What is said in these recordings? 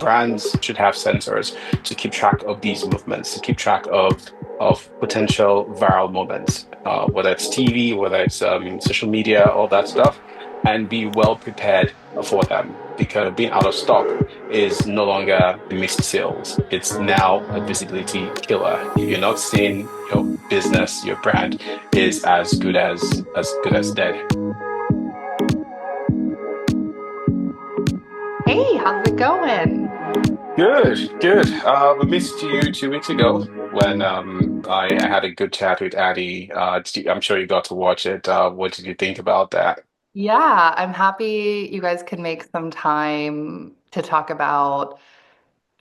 Brands should have sensors to keep track of these movements, to keep track of potential viral moments, whether it's TV, whether it's social media, all that stuff, and be well prepared for them. Because being out of stock is no longer missed sales. It's now a visibility killer. If you're not seeing your business, your brand is as good as dead. Hey, how's it going? Good, good. We missed you 2 weeks ago when I had a good chat with Addie. I'm sure you got to watch it. What did you think about that? Yeah, I'm happy you guys could make some time to talk about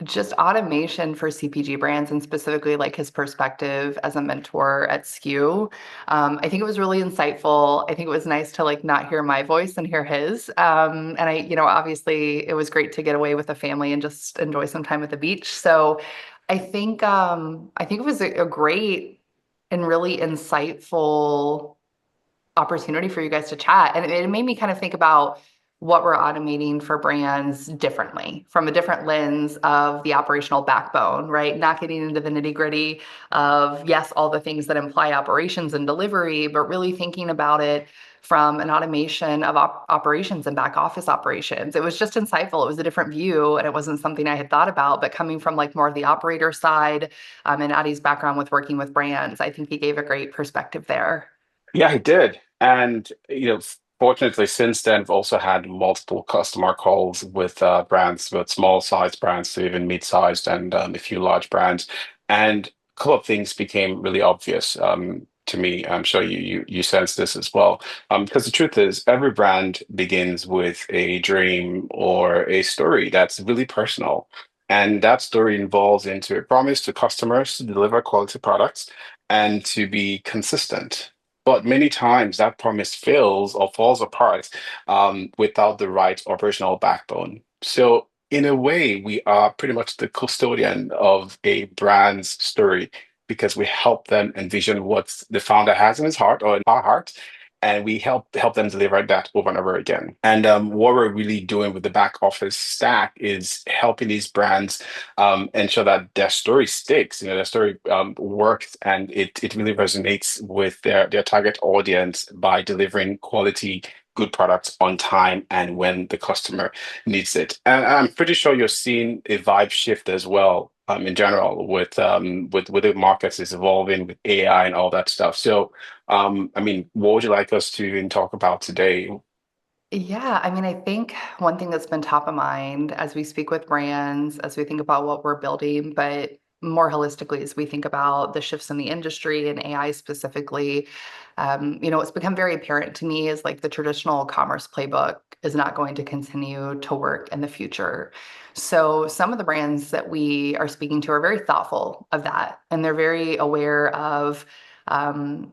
just automation for CPG brands and specifically like his perspective as a mentor at SKU. I think it was really insightful. I think it was nice to like not hear my voice and hear his. And obviously it was great to get away with the family and just enjoy some time at the beach. So I think it was a great and really insightful opportunity for you guys to chat. And it made me kind of think about what we're automating for brands differently from a different lens of the operational backbone, right? Not getting into the nitty gritty of, yes, all the things that imply operations and delivery, but really thinking about it from an automation of operations and back office operations. It was just insightful. It was a different view and it wasn't something I had thought about, but coming from like more of the operator side and Addie's background with working with brands, I think he gave a great perspective there. Yeah, I did. And fortunately, since then, I've also had multiple customer calls with brands, with small sized brands to even mid sized and a few large brands. And a couple of things became really obvious to me. I'm sure you sense this as well. Because the truth is, every brand begins with a dream or a story that's really personal. And that story involves into a promise to customers to deliver quality products and to be consistent. But many times that promise fails or falls apart without the right operational backbone. So, in a way, we are pretty much the custodian of a brand's story because we help them envision what the founder has in his heart or in our heart, and we help them deliver that over and over again. And what we're really doing with the back office stack is helping these brands ensure that their story sticks, their story works, and it really resonates with their target audience by delivering quality, good products on time and when the customer needs it. And I'm pretty sure you're seeing a vibe shift as well. In general, with the markets is evolving with AI and all that stuff. So, I mean, what would you like us to even talk about today? Yeah, I mean, I think one thing that's been top of mind as we speak with brands, as we think about what we're building, but more holistically, as we think about the shifts in the industry and AI specifically, what's become very apparent to me is like the traditional commerce playbook is not going to continue to work in the future. So some of the brands that we are speaking to are very thoughtful of that, and they're very aware of um,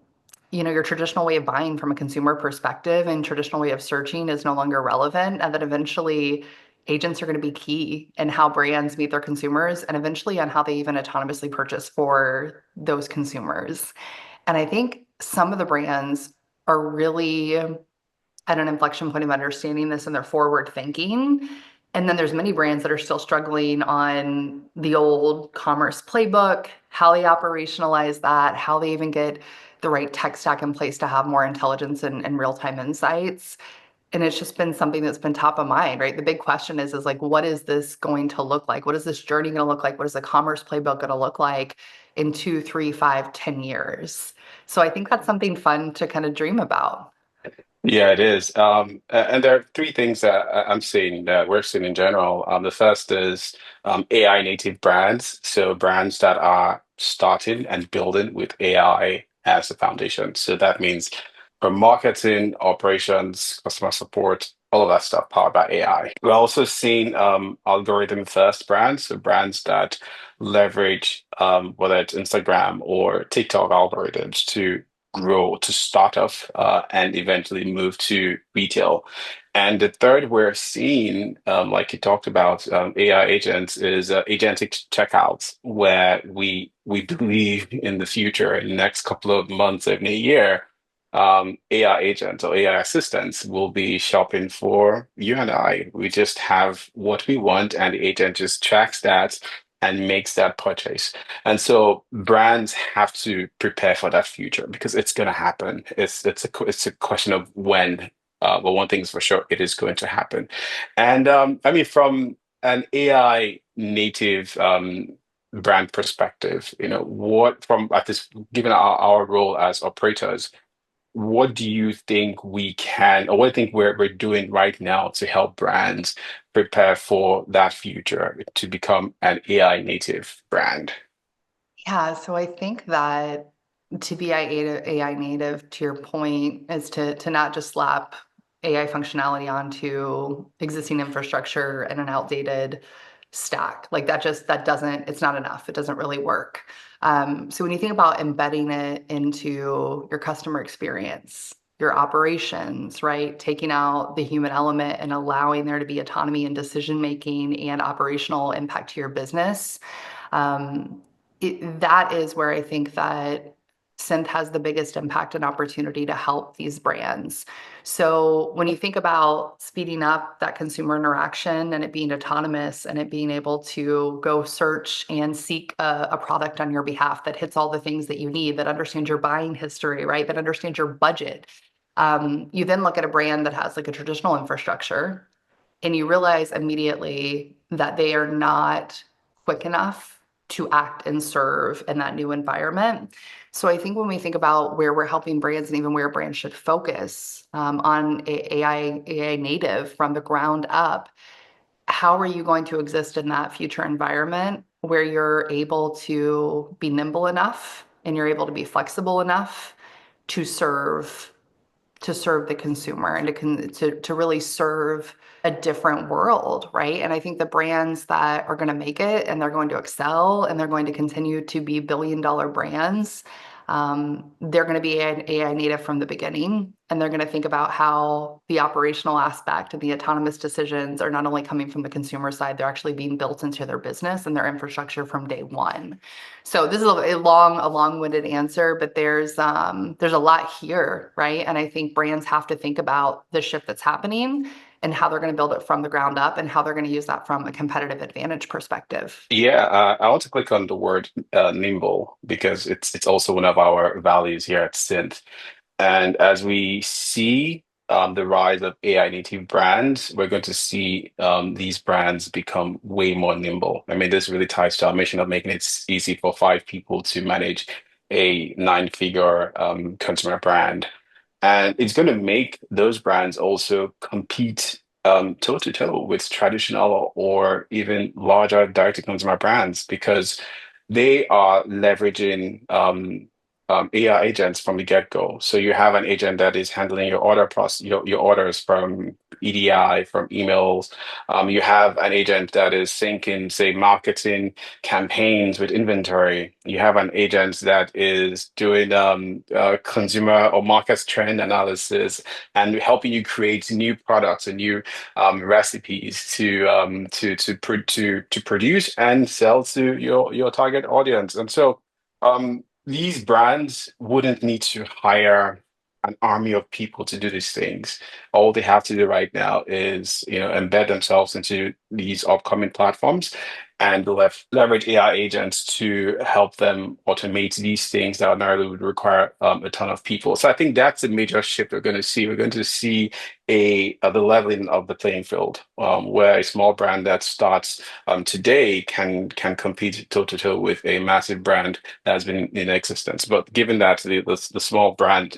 your traditional way of buying from a consumer perspective and traditional way of searching is no longer relevant, and that eventually agents are going to be key in how brands meet their consumers and eventually on how they even autonomously purchase for those consumers. And I think some of the brands are really at an inflection point of understanding this and they're forward thinking. And then there's many brands that are still struggling on the old commerce playbook, how they operationalize that, how they even get the right tech stack in place to have more intelligence and real-time insights. And it's just been something that's been top of mind, right? The big question is like, what is this going to look like? What is this journey going to look like? What is the commerce playbook going to look like in 2, 3, 5, 10 years? So I think that's something fun to kind of dream about. Yeah, it is. And there are three things that I'm seeing that we're seeing in general. The first is AI native brands. So brands that are starting and building with AI as the foundation. So that means from marketing, operations, customer support, all of that stuff powered by AI. We're also seeing algorithm first brands, so brands that leverage whether it's Instagram or TikTok algorithms to grow to start off and eventually move to retail. And the third we're seeing, like you talked about, AI agents is agentic checkouts, where we believe in the future, in the next couple of months, even a year, AI agents or AI assistants will be shopping for you and I. We just have what we want, and the agent just tracks that and makes that purchase. And so brands have to prepare for that future because it's going to happen. It's a question of when. But one thing's for sure, it is going to happen. And I mean, from an AI native brand perspective, what from at this given our role as operators, what do you think we can, or what do you think we're doing right now to help brands prepare for that future to become an AI native brand? Yeah, so I think that to be AI native, to your point, is to not just slap AI functionality onto existing infrastructure and an outdated stack. Like that doesn't, it's not enough. It doesn't really work. So when you think about embedding it into your customer experience, your operations, right? Taking out the human element and allowing there to be autonomy and decision making and operational impact to your business. Um, that is where I think that Synth has the biggest impact and opportunity to help these brands. So when you think about speeding up that consumer interaction and it being autonomous and it being able to go search and seek a product on your behalf that hits all the things that you need, that understands your buying history, right? That understands your budget. You then look at a brand that has like a traditional infrastructure and you realize immediately that they are not quick enough to act and serve in that new environment. So I think when we think about where we're helping brands and even where brands should focus on AI native from the ground up, how are you going to exist in that future environment where you're able to be nimble enough and you're able to be flexible enough to serve the consumer and to really serve a different world, right? And I think the brands that are going to make it and they're going to excel and they're going to continue to be billion-dollar brands, they're going to be an AI native from the beginning, and they're going to think about how the operational aspect and the autonomous decisions are not only coming from the consumer side, they're actually being built into their business and their infrastructure from day one. So this is a long-winded answer, but there's a lot here, right? And I think brands have to think about the shift that's happening and how they're going to build it from the ground up and how they're going to use that from a competitive advantage perspective. Yeah, I want to click on the word nimble because it's also one of our values here at Synth. And as we see the rise of AI native brands, we're going to see these brands become way more nimble. I mean, this really ties to our mission of making it easy for five people to manage a nine-figure consumer brand. And it's going to make those brands also compete toe to toe with traditional or even larger direct-to-consumer brands because they are leveraging AI agents from the get-go. So you have an agent that is handling your order process, your orders from EDI, from emails. You have an agent that is syncing, say, marketing campaigns with inventory. You have an agent that is doing consumer or market trend analysis and helping you create new products and new recipes to produce and sell to your target audience. And so these brands wouldn't need to hire an army of people to do these things. All they have to do right now is, embed themselves into these upcoming platforms and leverage AI agents to help them automate these things that ordinarily would require a ton of people. So I think that's a major shift we're going to see. We're going to see the leveling of the playing field, where a small brand that starts today can compete toe to toe with a massive brand that has been in existence. But given that the small brand,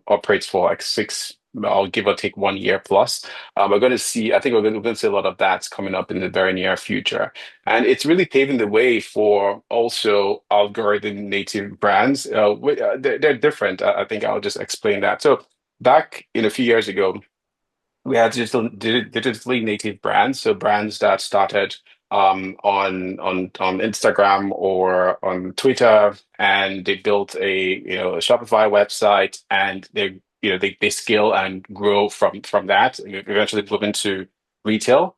operates for like six, I'll give or take 1 year plus, we're going to see. I think we're going to see a lot of that coming up in the very near future, and it's really paving the way for also algorithm native brands. They're different. I think I'll just explain that. So back in a few years ago, we had digitally native brands, so brands that started on Instagram or on Twitter, and they built a Shopify website, and they scale and grow from that, and eventually move into retail.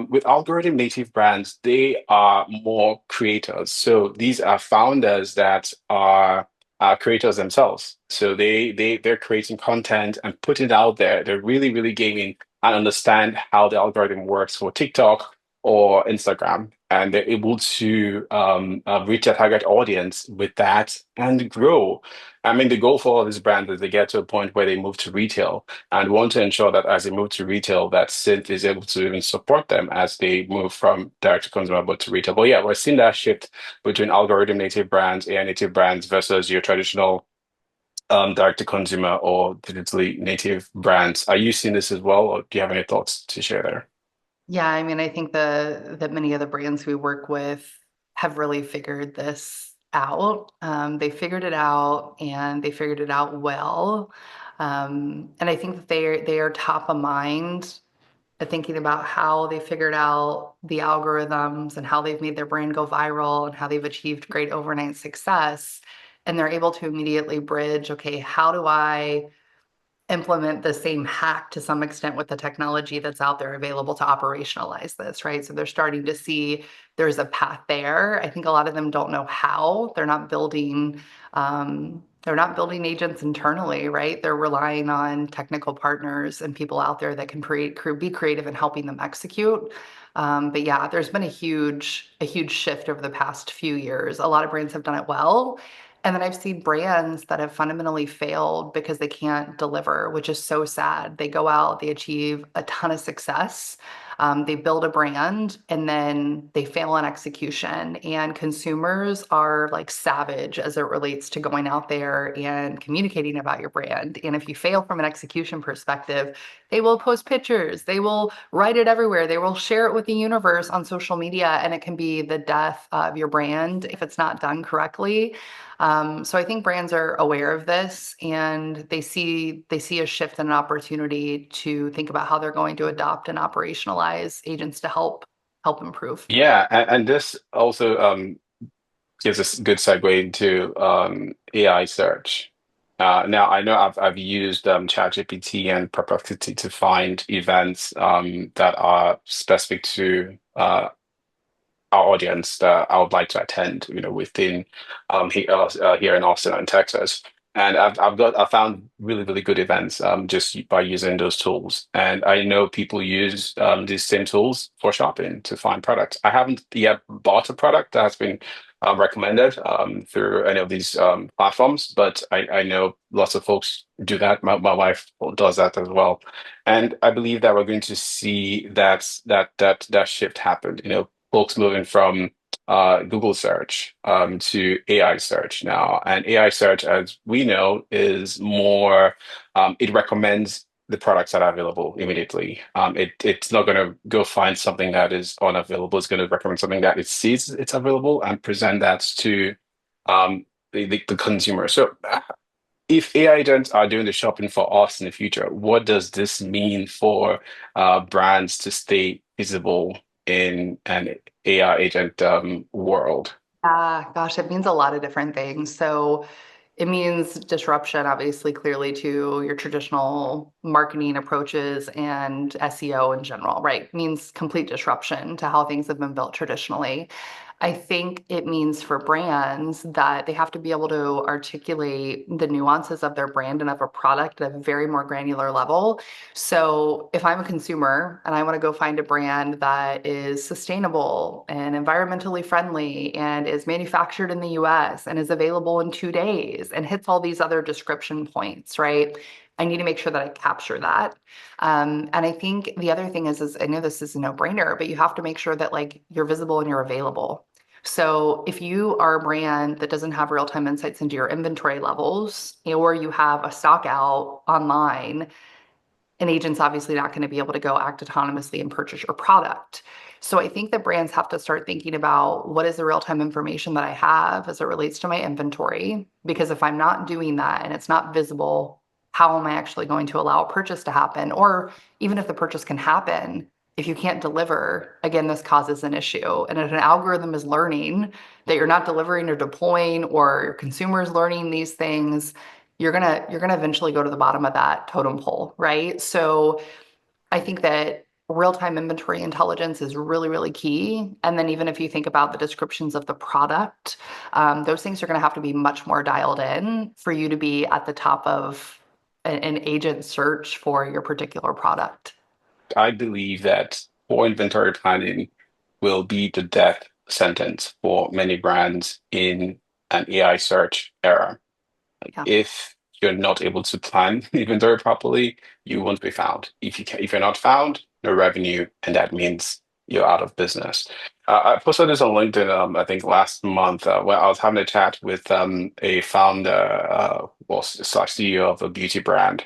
With algorithm native brands, they are more creators. So these are founders that are creators themselves. So they're creating content and putting it out there. They're really, really gaming and understand how the algorithm works for TikTok or Instagram. And they're able to reach a target audience with that and grow. I mean, the goal for all these brands is they get to a point where they move to retail and want to ensure that as they move to retail, that Synth is able to even support them as they move from direct to consumer but to retail. But yeah, we're seeing that shift between algorithm native brands, AI native brands versus your traditional direct to consumer or digitally native brands. Are you seeing this as well, or do you have any thoughts to share there? Yeah, I mean, I think that many of the brands we work with have really figured this out. They figured it out and they figured it out well. And I think that they are top of mind thinking about how they figured out the algorithms and how they've made their brand go viral and how they've achieved great overnight success. And they're able to immediately bridge, okay, how do I implement the same hack to some extent with the technology that's out there available to operationalize this, right? So they're starting to see there's a path there. I think a lot of them don't know how. They're not building agents internally, right? They're relying on technical partners and people out there that can be creative in helping them execute. But yeah, there's been a huge shift over the past few years. A lot of brands have done it well, and then I've seen brands that have fundamentally failed because they can't deliver, which is so sad. They go out, they achieve a ton of success, they build a brand, and then they fail in execution. And consumers are like savage as it relates to going out there and communicating about your brand. And if you fail from an execution perspective, they will post pictures, they will write it everywhere, they will share it with the universe on social media, and it can be the death of your brand if it's not done correctly. So I think brands are aware of this and they see a shift and an opportunity to think about how they're going to adopt and operationalize agents to help improve. Yeah, and this also gives us a good segue into AI search. Now, I know I've used ChatGPT and Perplexity to find events that are specific to our audience that I would like to attend, within here in Austin and Texas. And I found really, really good events just by using those tools. And I know people use these same tools for shopping to find products. I haven't yet bought a product that has been recommended through any of these platforms, but I know lots of folks do that. My wife does that as well. And I believe that we're going to see that shift happen. Folks moving from Google search to AI search now. And AI search, as we know, is more, it recommends the products that are available immediately. It's not going to go find something that is unavailable. It's going to recommend something that it sees it's available and present that to the consumer. So if AI agents are doing the shopping for us in the future, what does this mean for brands to stay visible in an AI agent world? Gosh, it means a lot of different things. So it means disruption, obviously, clearly to your traditional marketing approaches and SEO in general, right? It means complete disruption to how things have been built traditionally. I think it means for brands that they have to be able to articulate the nuances of their brand and of a product at a very more granular level. So if I'm a consumer and I want to go find a brand that is sustainable and environmentally friendly and is manufactured in the US and is available in 2 days and hits all these other description points, right? I need to make sure that I capture that. And I think the other thing is I know this is a no-brainer, but you have to make sure that like you're visible and you're available. So if you are a brand that doesn't have real-time insights into your inventory levels, or you have a stock out online, an agent's obviously not going to be able to go act autonomously and purchase your product. So I think that brands have to start thinking about what is the real-time information that I have as it relates to my inventory. Because if I'm not doing that and it's not visible, how am I actually going to allow a purchase to happen? Or even if the purchase can happen, if you can't deliver, again, this causes an issue. And if an algorithm is learning that you're not delivering or deploying, or your consumers learning these things, you're gonna eventually go to the bottom of that totem pole, right? So I think that real-time inventory intelligence is really, really key. And then even if you think about the descriptions of the product, those things are going to have to be much more dialed in for you to be at the top of an agent search for your particular product. I believe that poor inventory planning will be the death sentence for many brands in an AI search era. Yeah. If you're not able to plan inventory properly, you won't be found. If you're not found, no revenue, and that means you're out of business. I posted this on LinkedIn, I think last month, where I was having a chat with a founder, well, slash CEO of a beauty brand,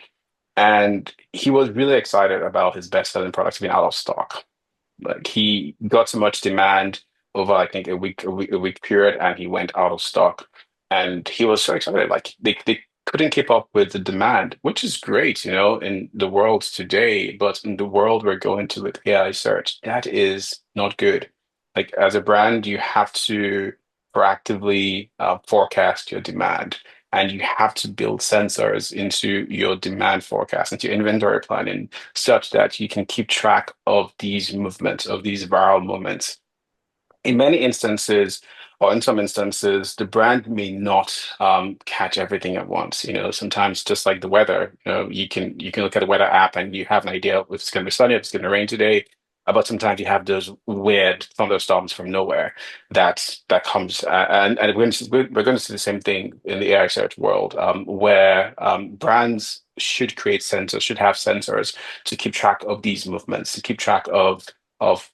and he was really excited about his best-selling products being out of stock. Like he got so much demand over, I think, a week period, and he went out of stock. And he was so excited. Like they couldn't keep up with the demand, which is great, in the world today. But in the world we're going to with AI search, that is not good. Like as a brand, you have to proactively forecast your demand. And you have to build sensors into your demand forecast, into your inventory planning, such that you can keep track of these movements, of these viral moments. In many instances, or in some instances, the brand may not catch everything at once. Sometimes just like the weather, you can look at a weather app and you have an idea if it's going to be sunny, if it's going to rain today. But sometimes you have those weird thunderstorms from nowhere that comes, and we're going to see the same thing in the AI search world, where brands should create sensors, should have sensors to keep track of these movements, to keep track of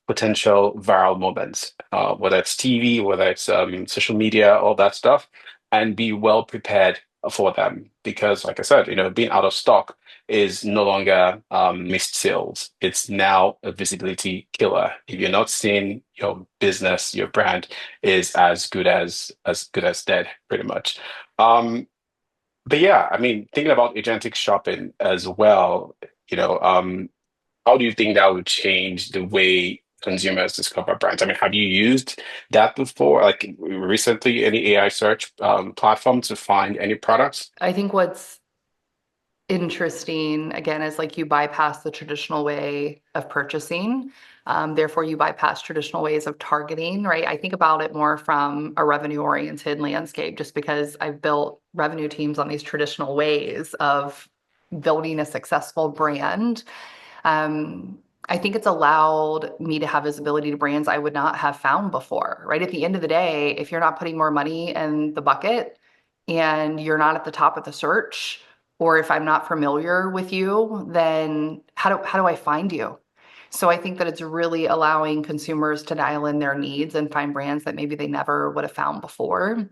potential viral moments, whether it's TV, whether it's social media, all that stuff, and be well prepared for them. Because, like I said, being out of stock is no longer missed sales. It's now a visibility killer. If you're not seeing your business, your brand is as good as dead, pretty much. But yeah, I mean, thinking about agentic shopping as well, you know, um, how do you think that would change the way consumers discover brands? I mean, have you used that before? Like recently, any AI search platform to find any products? I think what's interesting again is like you bypass the traditional way of purchasing. Therefore, you bypass traditional ways of targeting, right? I think about it more from a revenue oriented landscape, just because I've built revenue teams on these traditional ways of building a successful brand. Um, I think it's allowed me to have visibility to brands I would not have found before, right? At the end of the day, if you're not putting more money in the bucket and you're not at the top of the search, or if I'm not familiar with you, then how do I find you? So I think that it's really allowing consumers to dial in their needs and find brands that maybe they never would have found before,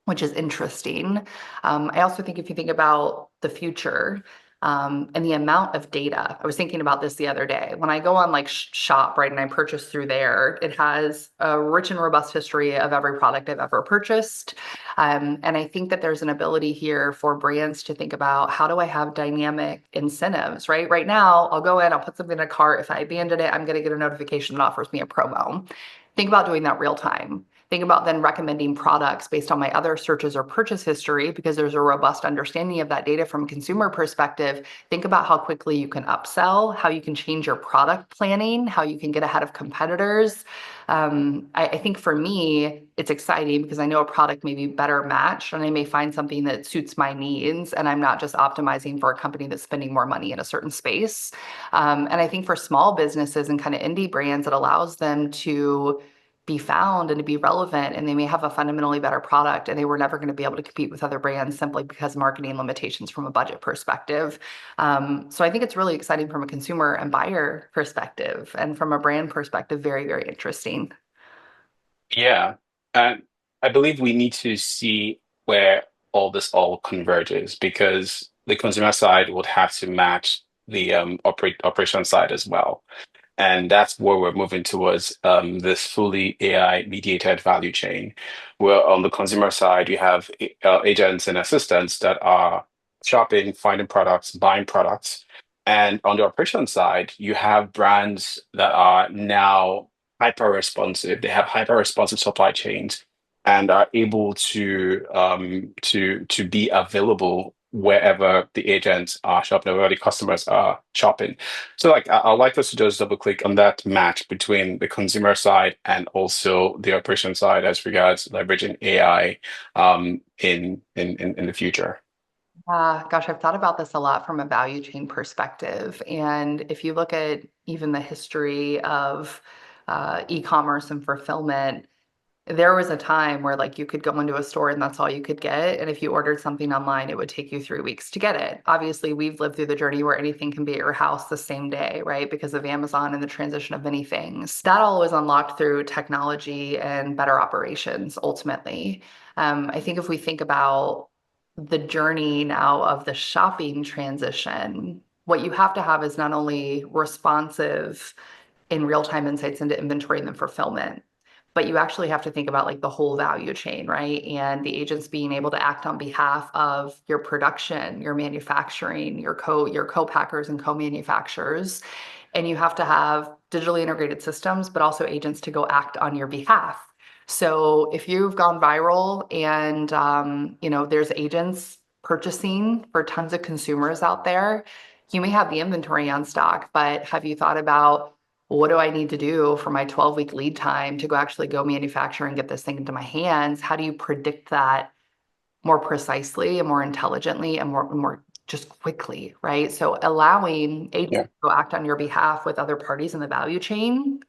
which is interesting. I also think if you think about the future, and the amount of data, I was thinking about this the other day. When I go on like shop, right, and I purchase through there, it has a rich and robust history of every product I've ever purchased. And I think that there's an ability here for brands to think about how do I have dynamic incentives, right? Right now, I'll go in, I'll put something in a cart. If I abandon it, I'm going to get a notification that offers me a promo. Think about doing that real time. Think about then recommending products based on my other searches or purchase history because there's a robust understanding of that data from a consumer perspective. Think about how quickly you can upsell, how you can change your product planning, how you can get ahead of competitors. I think for me, it's exciting because I know a product may be better matched and I may find something that suits my needs and I'm not just optimizing for a company that's spending more money in a certain space. And I think for small businesses and kind of indie brands, it allows them to be found and to be relevant, and they may have a fundamentally better product and they were never going to be able to compete with other brands simply because marketing limitations from a budget perspective. So I think it's really exciting from a consumer and buyer perspective, and from a brand perspective, very, very interesting. Yeah, and I believe we need to see where all converges because the consumer side would have to match the operation side as well. And that's where we're moving towards this fully AI mediated value chain, where on the consumer side, you have agents and assistants that are shopping, finding products, buying products. And on the operation side, you have brands that are now hyper responsive. They have hyper responsive supply chains and are able to be available wherever the agents are shopping, or where the customers are shopping. So like I'd like us to just double click on that match between the consumer side and also the operation side as regards leveraging AI in the future. Gosh, I've thought about this a lot from a value chain perspective. And if you look at even the history of e-commerce and fulfillment, there was a time where like you could go into a store and that's all you could get. And if you ordered something online, it would take you 3 weeks to get it. Obviously, we've lived through the journey where anything can be at your house the same day, right? Because of Amazon and the transition of many things. That all was unlocked through technology and better operations ultimately. I think if we think about the journey now of the shopping transition, what you have to have is not only responsive in real-time insights into inventory and then fulfillment, but you actually have to think about like the whole value chain, right? And the agents being able to act on behalf of your production, your manufacturing, your co-packers and co-manufacturers. And you have to have digitally integrated systems, but also agents to go act on your behalf. So if you've gone viral and there's agents purchasing for tons of consumers out there, you may have the inventory on stock, but have you thought about what do I need to do for my 12-week lead time to actually go manufacture and get this thing into my hands? How do you predict that more precisely and more intelligently and more just quickly, right? So allowing agents Yeah. to go act on your behalf with other parties in the value chain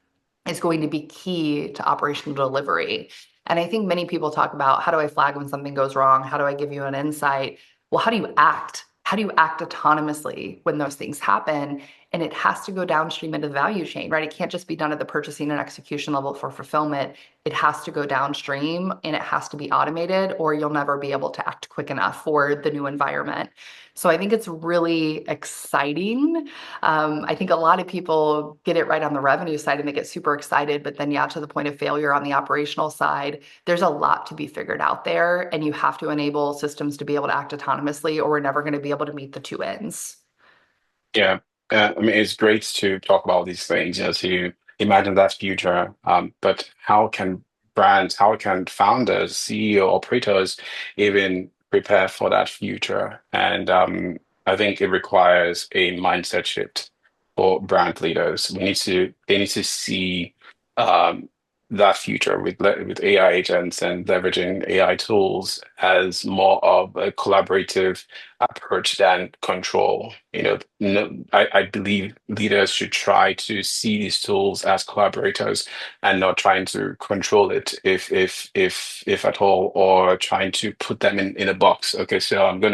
is going to be key to operational delivery. And I think many people talk about how do I flag when something goes wrong? How do I give you an insight? Well, how do you act? How do you act autonomously when those things happen? And it has to go downstream into the value chain, right? It can't just be done at the purchasing and execution level for fulfillment. It has to go downstream and it has to be automated, or you'll never be able to act quick enough for the new environment. So I think it's really exciting. I think a lot of people get it right on the revenue side and they get super excited, but then, yeah, to the point of failure on the operational side, there's a lot to be figured out there. And you have to enable systems to be able to act autonomously, or we're never going to be able to meet the two ends. Yeah, I mean, it's great to talk about these things, to imagine that future. But how can founders, CEO, operators even prepare for that future? And I think it requires a mindset shift for brand leaders. They need to see um, that future with AI agents and leveraging AI tools as more of a collaborative approach than control. No, I believe leaders should try to see these tools as collaborators and not trying to control it if at all, or trying to put them in a box. Okay, so I'm just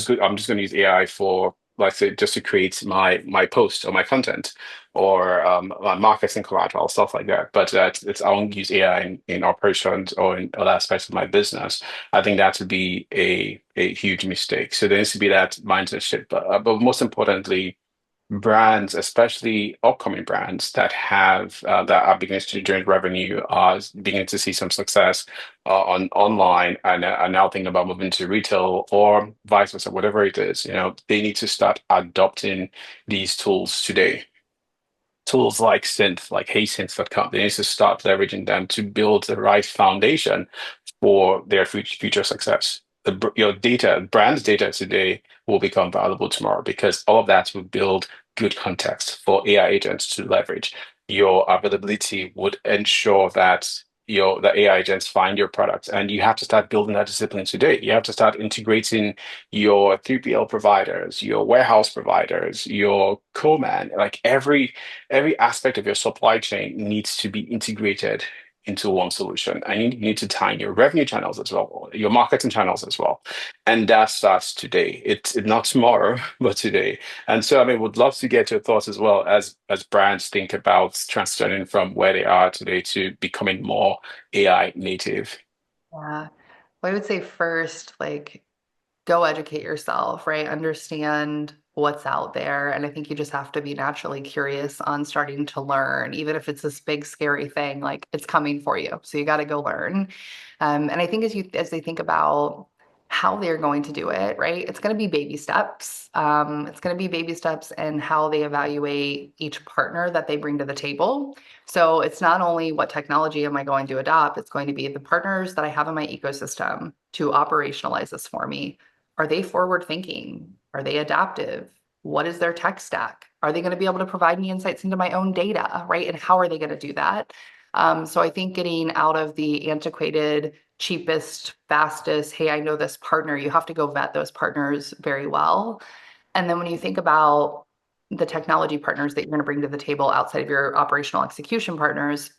going to use AI for, let's say, just to create my post or my content or my marketing collateral, stuff like that. But I won't use AI in operations or in other aspects of my business. I think that would be a huge mistake. So there needs to be that mindset shift. But most importantly, brands, especially upcoming brands that are beginning to generate revenue, are beginning to see some success on online and are now thinking about moving to retail or vice versa, whatever it is. They need to start adopting these tools today. Tools like Synth, like heySynth.com, they need to start leveraging them to build the right foundation for their future success. Your data, brand's data today will become valuable tomorrow because all of that will build good context for AI agents to leverage. Your availability would ensure that the AI agents find your product, and you have to start building that discipline today. You have to start integrating your 3PL providers, your warehouse providers, your co-man, like every aspect of your supply chain needs to be integrated into one solution. And you need to tie in your revenue channels as well, your marketing channels as well. And that starts today. It's not tomorrow, but today. And so, I mean, would love to get your thoughts as well as brands think about transitioning from where they are today to becoming more AI native. Yeah. Well, I would say first, like, go educate yourself, right? Understand what's out there. And I think you just have to be naturally curious on starting to learn, even if it's this big, scary thing, like it's coming for you. So you got to go learn. And I think as they think about how they're going to do it, right? It's going to be baby steps. It's going to be baby steps and how they evaluate each partner that they bring to the table. So it's not only what technology am I going to adopt, it's going to be the partners that I have in my ecosystem to operationalize this for me. Are they forward thinking? Are they adaptive? What is their tech stack? Are they going to be able to provide me insights into my own data, right? And how are they going to do that? So I think getting out of the antiquated cheapest, fastest, hey, I know this partner, you have to go vet those partners very well. And then when you think about the technology partners that you're going to bring to the table outside of your operational execution partners,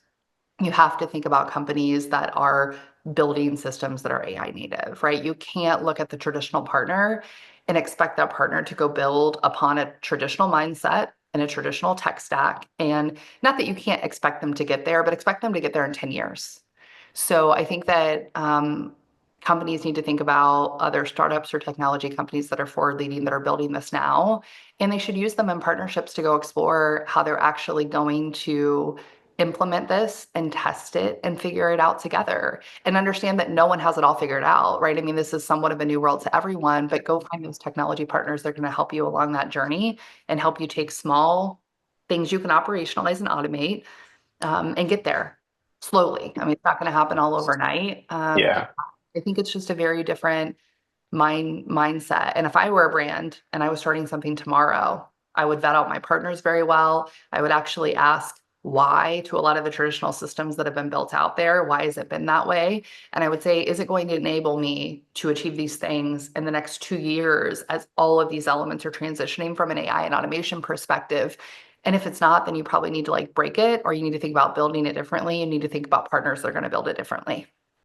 you have to think about companies that are building systems that are AI native, right? You can't look at the traditional partner and expect that partner to go build upon a traditional mindset and a traditional tech stack. And not that you can't expect them to get there, but expect them to get there in 10 years. So I think that companies need to think about other startups or technology companies that are forward leading that are building this now. And they should use them in partnerships to go explore how they're actually going to implement this and test it and figure it out together and understand that no one has it all figured out, right? I mean, this is somewhat of a new world to everyone, but go find those technology partners that are going to help you along that journey and help you take small things you can operationalize and automate and get there slowly. I mean, it's not going to happen all overnight. Yeah. I think it's just a very different mindset. And if I were a brand and I was starting something tomorrow, I would vet out my partners very well. I would actually ask why to a lot of the traditional systems that have been built out there. Why has it been that way? And I would say, is it going to enable me to achieve these things in the next 2 years as all of these elements are transitioning from an AI and automation perspective? And if it's not, then you probably need to like break it, or you need to think about building it differently. You need to think about partners that are going to build it differently.